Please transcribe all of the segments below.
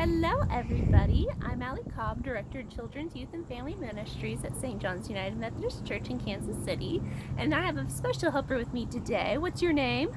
Hello everybody, I'm Allie Cobb, Director of Children's Youth and Family Ministries at St. John's United Methodist Church in Kansas City, and I have a special helper with me today. What's your name?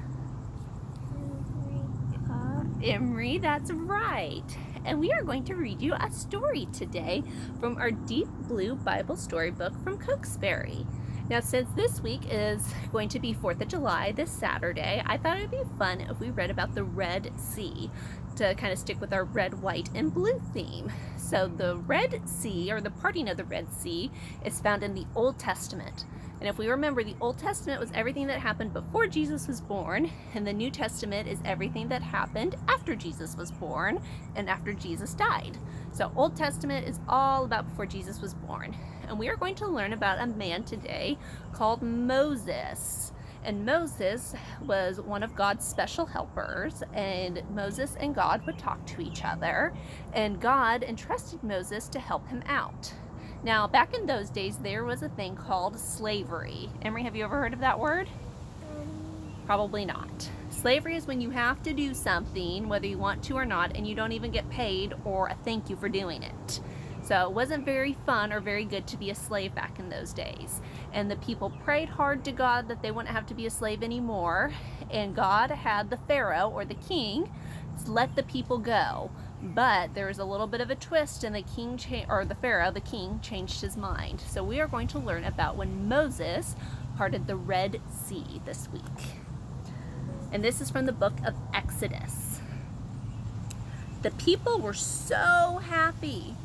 Emery, that's right. And we are going to read you a story today from our Deep Blue Bible Storybook from Cokesbury. Now, since this week is going to be 4th of July, this Saturday, I thought it would be fun if we read about the Red Sea to kind of stick with our red, white, and blue theme. So the Red Sea, or the parting of the Red Sea, is found in the Old Testament. And if we remember, the Old Testament was everything that happened before Jesus was born, and the New Testament is everything that happened after Jesus was born and after Jesus died. So Old Testament is all about before Jesus was born. And we are going to learn about a man today called Moses. And Moses was one of God's special helpers, and Moses and God would talk to each other, and God entrusted Moses to help him out. Now, back in those days, there was a thing called slavery. Emery, have you ever heard of that word? Probably not. Slavery is when you have to do something, whether you want to or not, and you don't even get paid or a thank you for doing it. So it wasn't very fun or very good to be a slave back in those days. And the people prayed hard to God that they wouldn't have to be a slave anymore. And God had the Pharaoh, or the king, let the people go. But there was a little bit of a twist, and the Pharaoh, the king, changed his mind. So we are going to learn about when Moses parted the Red Sea this week. And this is from the book of Exodus. The people were so happy.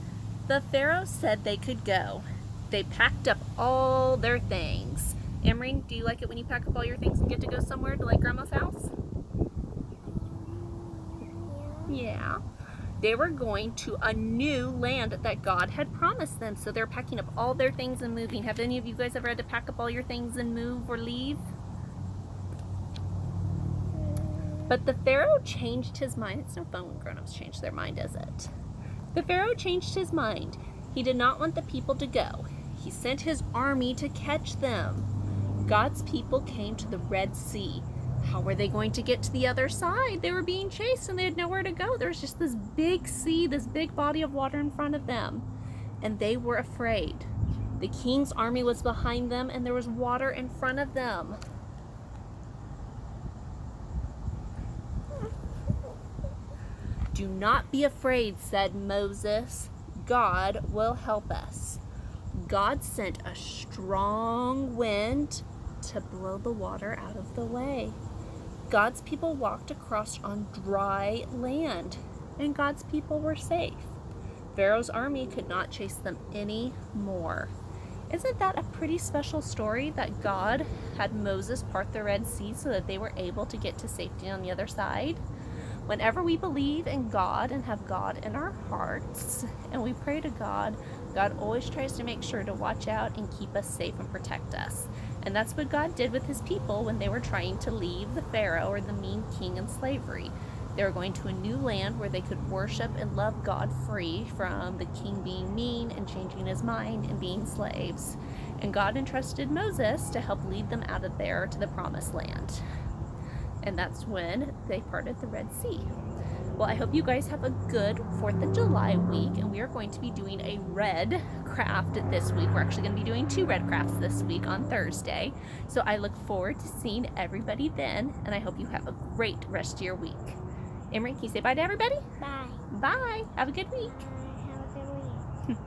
The Pharaoh said they could go. They packed up all their things. Emery, do you like it when you pack up all your things and get to go somewhere to like Grandma's house? Yeah. They were going to a new land that God had promised them. So they're packing up all their things and moving. Have any of you guys ever had to pack up all your things and move or leave? But the Pharaoh changed his mind. It's no fun when grown-ups change their mind, is it? The Pharaoh changed his mind. He did not want the people to go. He sent his army to catch them. God's people came to the Red Sea. How were they going to get to the other side? They were being chased and they had nowhere to go. There was just this big sea, this big body of water in front of them. And they were afraid. The king's army was behind them and there was water in front of them. Do not be afraid, said Moses. God will help us. God sent a strong wind to blow the water out of the way. God's people walked across on dry land, and God's people were safe. Pharaoh's army could not chase them anymore. Isn't that a pretty special story that God had Moses part the Red Sea so that they were able to get to safety on the other side? Whenever we believe in God and have God in our hearts and we pray to God, God always tries to make sure to watch out and keep us safe and protect us. And that's what God did with his people when they were trying to leave the Pharaoh, or the mean king, in slavery. They were going to a new land where they could worship and love God free from the king being mean and changing his mind and being slaves. And God entrusted Moses to help lead them out of there to the promised land. And that's when they parted the Red Sea. Well, I hope you guys have a good 4th of July week, and we are going to be doing a red craft this week. We're actually going to be doing 2 red crafts this week on Thursday. So I look forward to seeing everybody then, and I hope you have a great rest of your week. Emery, can you say bye to everybody? Bye. Bye. Have a good week. Have a good week.